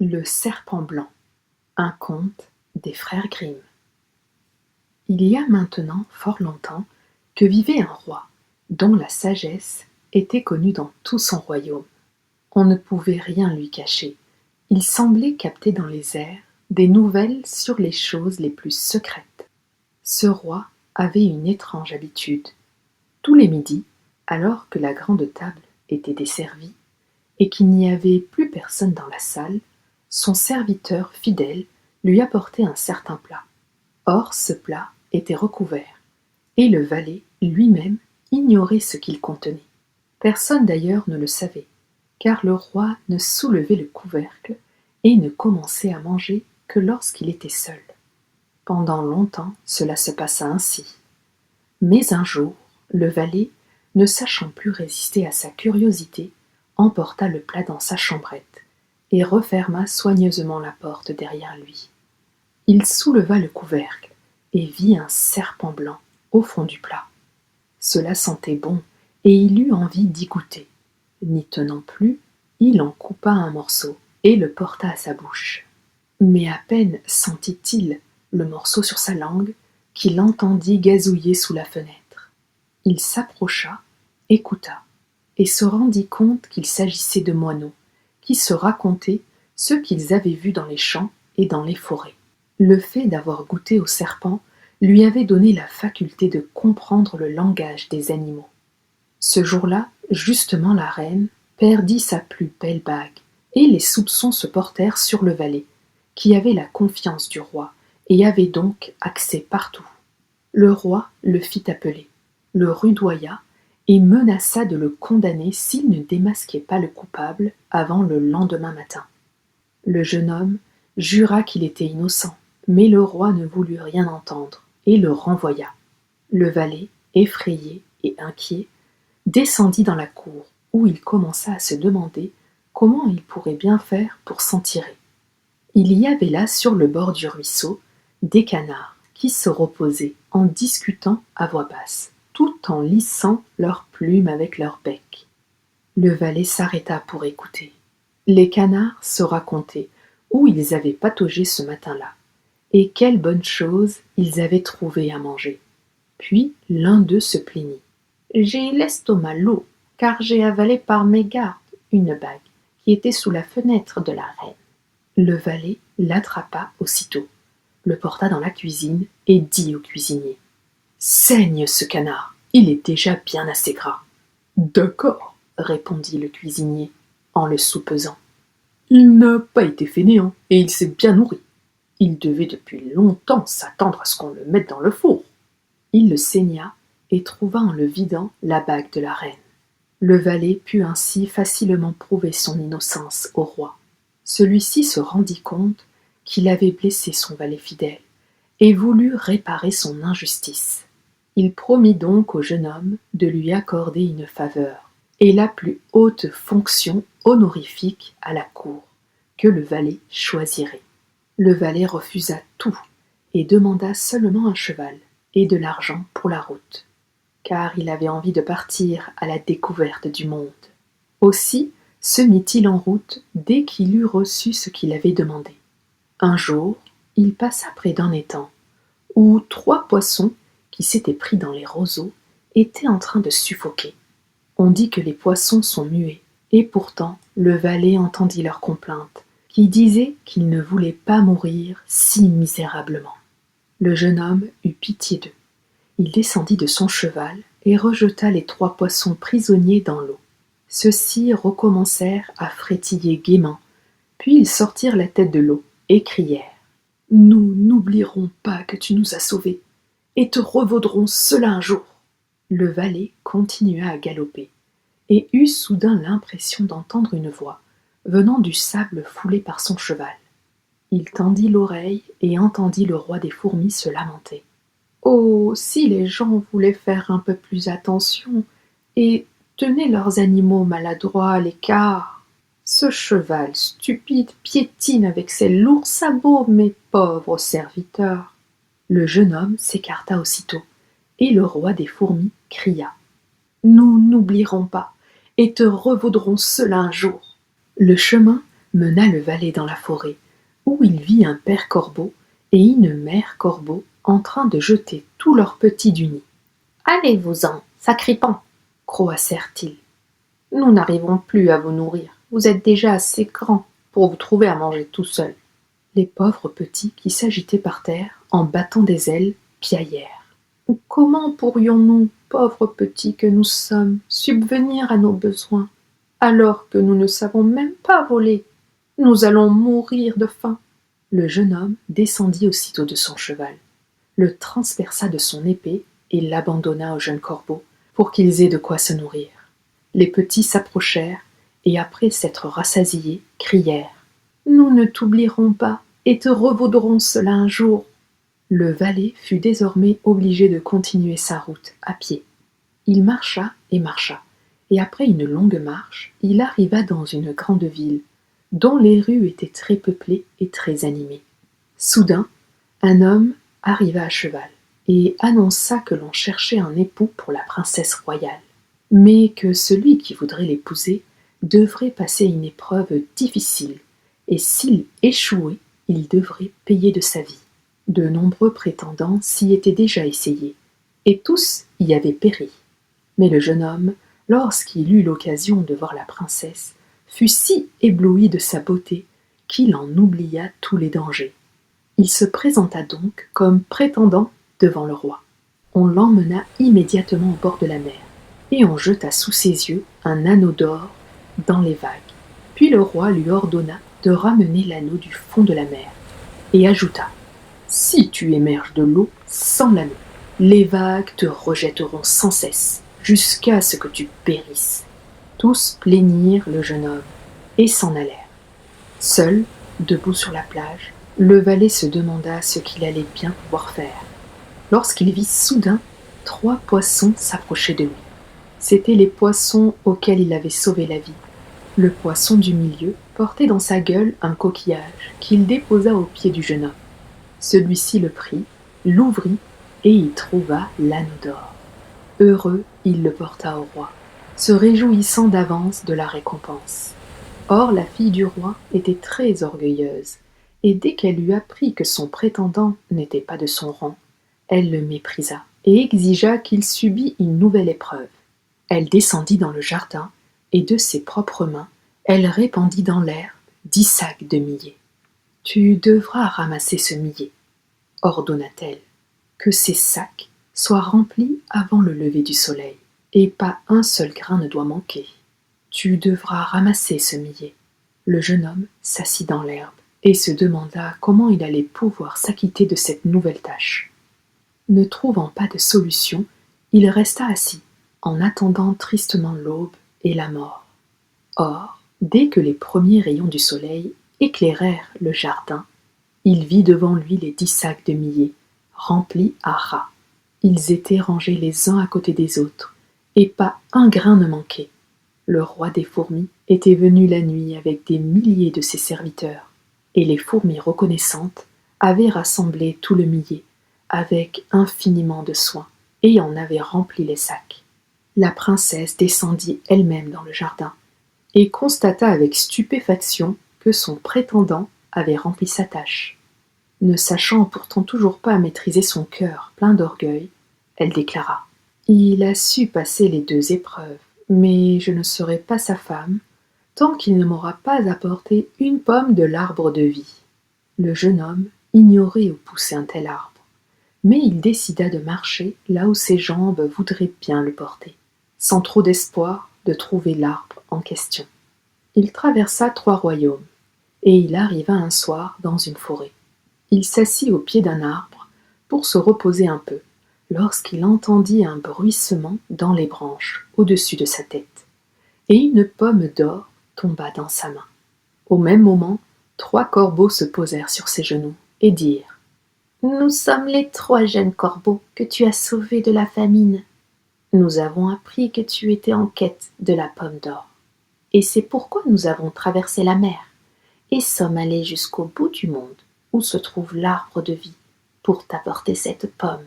Le serpent blanc, un conte des frères Grimm. Il y a maintenant fort longtemps que vivait un roi, dont la sagesse était connue dans tout son royaume. On ne pouvait rien lui cacher. Il semblait capter dans les airs des nouvelles sur les choses les plus secrètes. Ce roi avait une étrange habitude. Tous les midis, alors que la grande table était desservie et qu'il n'y avait plus personne dans la salle, son serviteur fidèle lui apportait un certain plat. Or ce plat était recouvert, et le valet lui-même ignorait ce qu'il contenait. Personne d'ailleurs ne le savait, car le roi ne soulevait le couvercle et ne commençait à manger que lorsqu'il était seul. Pendant longtemps cela se passa ainsi. Mais un jour, le valet, ne sachant plus résister à sa curiosité, emporta le plat dans sa chambrette et referma soigneusement la porte derrière lui. Il souleva le couvercle et vit un serpent blanc au fond du plat. Cela sentait bon et il eut envie d'y goûter. N'y tenant plus, il en coupa un morceau et le porta à sa bouche. Mais à peine sentit-il le morceau sur sa langue qu'il entendit gazouiller sous la fenêtre. Il s'approcha, écouta, et se rendit compte qu'il s'agissait de moineaux, qui se racontaient ce qu'ils avaient vu dans les champs et dans les forêts. Le fait d'avoir goûté au serpent lui avait donné la faculté de comprendre le langage des animaux. Ce jour-là, justement la reine perdit sa plus belle bague, et les soupçons se portèrent sur le valet, qui avait la confiance du roi, et avait donc accès partout. Le roi le fit appeler, le rudoya, et menaça de le condamner s'il ne démasquait pas le coupable avant le lendemain matin. Le jeune homme jura qu'il était innocent, mais le roi ne voulut rien entendre et le renvoya. Le valet, effrayé et inquiet, descendit dans la cour, où il commença à se demander comment il pourrait bien faire pour s'en tirer. Il y avait là, sur le bord du ruisseau, des canards qui se reposaient en discutant à voix basse, tout en lissant leurs plumes avec leur bec. Le valet s'arrêta pour écouter. Les canards se racontaient où ils avaient pataugé ce matin-là, et quelle bonne chose ils avaient trouvé à manger. Puis l'un d'eux se plaignit. « J'ai l'estomac lourd, car j'ai avalé par mégarde une bague qui était sous la fenêtre de la reine. » Le valet l'attrapa aussitôt, le porta dans la cuisine et dit au cuisinier: « Saigne ce canard, il est déjà bien assez gras. »« D'accord, » répondit le cuisinier en le soupesant. « Il n'a pas été fainéant et il s'est bien nourri. Il devait depuis longtemps s'attendre à ce qu'on le mette dans le four. » Il le saigna et trouva en le vidant la bague de la reine. Le valet put ainsi facilement prouver son innocence au roi. Celui-ci se rendit compte qu'il avait blessé son valet fidèle et voulut réparer son injustice. Il promit donc au jeune homme de lui accorder une faveur et la plus haute fonction honorifique à la cour, que le valet choisirait. Le valet refusa tout et demanda seulement un cheval et de l'argent pour la route, car il avait envie de partir à la découverte du monde. Aussi se mit-il en route dès qu'il eut reçu ce qu'il avait demandé. Un jour, il passa près d'un étang, où 3 poissons, qui s'étaient pris dans les roseaux, étaient en train de suffoquer. On dit que les poissons sont muets, et pourtant le valet entendit leurs complaintes, qui disaient qu'ils ne voulaient pas mourir si misérablement. Le jeune homme eut pitié d'eux. Il descendit de son cheval et rejeta les 3 poissons prisonniers dans l'eau. Ceux-ci recommencèrent à frétiller gaiement, puis ils sortirent la tête de l'eau et crièrent: « Nous n'oublierons pas que tu nous as sauvés, et te revaudrons cela un jour. » Le valet continua à galoper, et eut soudain l'impression d'entendre une voix venant du sable foulé par son cheval. Il tendit l'oreille et entendit le roi des fourmis se lamenter. « Oh, si les gens voulaient faire un peu plus attention et tenaient leurs animaux maladroits à l'écart. Ce cheval stupide piétine avec ses lourds sabots mes pauvres serviteurs. » Le jeune homme s'écarta aussitôt, et le roi des fourmis cria: « Nous n'oublierons pas, et te revaudrons cela un jour. » Le chemin mena le valet dans la forêt, où il vit un père corbeau et une mère corbeau en train de jeter tous leurs petits du nid. « Allez-vous-en, sacripants !» croassèrent-ils. « Nous n'arriverons plus à vous nourrir, vous êtes déjà assez grands pour vous trouver à manger tout seuls. » Les pauvres petits qui s'agitaient par terre en battant des ailes piaillèrent. « Comment pourrions-nous, pauvres petits que nous sommes, subvenir à nos besoins, alors que nous ne savons même pas voler? Nous allons mourir de faim. » Le jeune homme descendit aussitôt de son cheval, le transperça de son épée et l'abandonna aux jeunes corbeaux pour qu'ils aient de quoi se nourrir. Les petits s'approchèrent et, après s'être rassasiés, crièrent « Nous ne t'oublierons pas et te revaudrons cela un jour. » Le valet fut désormais obligé de continuer sa route à pied. Il marcha, et après une longue marche, il arriva dans une grande ville, dont les rues étaient très peuplées et très animées. Soudain, un homme arriva à cheval et annonça que l'on cherchait un époux pour la princesse royale, mais que celui qui voudrait l'épouser devrait passer une épreuve difficile, et s'il échouait, il devrait payer de sa vie. De nombreux prétendants s'y étaient déjà essayés, et tous y avaient péri. Mais le jeune homme, lorsqu'il eut l'occasion de voir la princesse, fut si ébloui de sa beauté qu'il en oublia tous les dangers. Il se présenta donc comme prétendant devant le roi. On l'emmena immédiatement au bord de la mer, et on jeta sous ses yeux un anneau d'or dans les vagues. Puis le roi lui ordonna de ramener l'anneau du fond de la mer, et ajouta « Si tu émerges de l'eau sans l'anneau, les vagues te rejetteront sans cesse, jusqu'à ce que tu périsses. » Tous plaignirent le jeune homme, et s'en allèrent. Seul, debout sur la plage, le valet se demanda ce qu'il allait bien pouvoir faire, lorsqu'il vit soudain 3 poissons s'approcher de lui. C'étaient les poissons auxquels il avait sauvé la vie. Le poisson du milieu portait dans sa gueule un coquillage qu'il déposa aux pieds du jeune homme. Celui-ci le prit, l'ouvrit et y trouva l'anneau d'or. Heureux, il le porta au roi, se réjouissant d'avance de la récompense. Or la fille du roi était très orgueilleuse, et dès qu'elle eut appris que son prétendant n'était pas de son rang, elle le méprisa et exigea qu'il subît une nouvelle épreuve. Elle descendit dans le jardin, et de ses propres mains, elle répandit dans l'herbe 10 sacs de millet. « Tu devras ramasser ce millet, » ordonna-t-elle, « que ces sacs soient remplis avant le lever du soleil, et pas un seul grain ne doit manquer. Tu devras ramasser ce millet. » Le jeune homme s'assit dans l'herbe et se demanda comment il allait pouvoir s'acquitter de cette nouvelle tâche. Ne trouvant pas de solution, il resta assis, en attendant tristement l'aube et la mort. Or, dès que les premiers rayons du soleil éclairèrent le jardin, il vit devant lui les 10 sacs de millet, remplis à ras. Ils étaient rangés les uns à côté des autres, et pas un grain ne manquait. Le roi des fourmis était venu la nuit avec des milliers de ses serviteurs, et les fourmis reconnaissantes avaient rassemblé tout le millet avec infiniment de soin, et en avaient rempli les sacs. La princesse descendit elle-même dans le jardin, et constata avec stupéfaction que son prétendant avait rempli sa tâche. Ne sachant pourtant toujours pas maîtriser son cœur plein d'orgueil, elle déclara « Il a su passer les 2 épreuves, mais je ne serai pas sa femme tant qu'il ne m'aura pas apporté une pomme de l'arbre de vie. » Le jeune homme ignorait où poussait un tel arbre, mais il décida de marcher là où ses jambes voudraient bien le porter, sans trop d'espoir de trouver l'arbre en question. Il traversa 3 royaumes, et il arriva un soir dans une forêt. Il s'assit au pied d'un arbre pour se reposer un peu, lorsqu'il entendit un bruissement dans les branches au-dessus de sa tête, et une pomme d'or tomba dans sa main. Au même moment, 3 corbeaux se posèrent sur ses genoux et dirent « Nous sommes les 3 jeunes corbeaux que tu as sauvés de la famine. Nous avons appris que tu étais en quête de la pomme d'or, et c'est pourquoi nous avons traversé la mer et sommes allés jusqu'au bout du monde où se trouve l'arbre de vie pour t'apporter cette pomme. »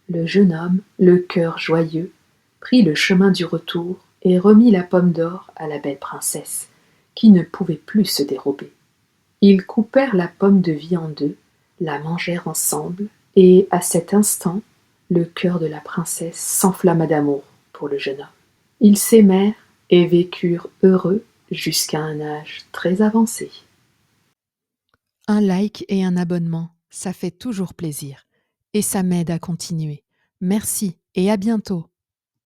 Le jeune homme, le cœur joyeux, prit le chemin du retour et remit la pomme d'or à la belle princesse, qui ne pouvait plus se dérober. Ils coupèrent la pomme de vie en deux, la mangèrent ensemble, et à cet instant, le cœur de la princesse s'enflamma d'amour pour le jeune homme. Ils s'aimèrent et vécurent heureux jusqu'à un âge très avancé. Un like et un abonnement, ça fait toujours plaisir. Et ça m'aide à continuer. Merci et à bientôt.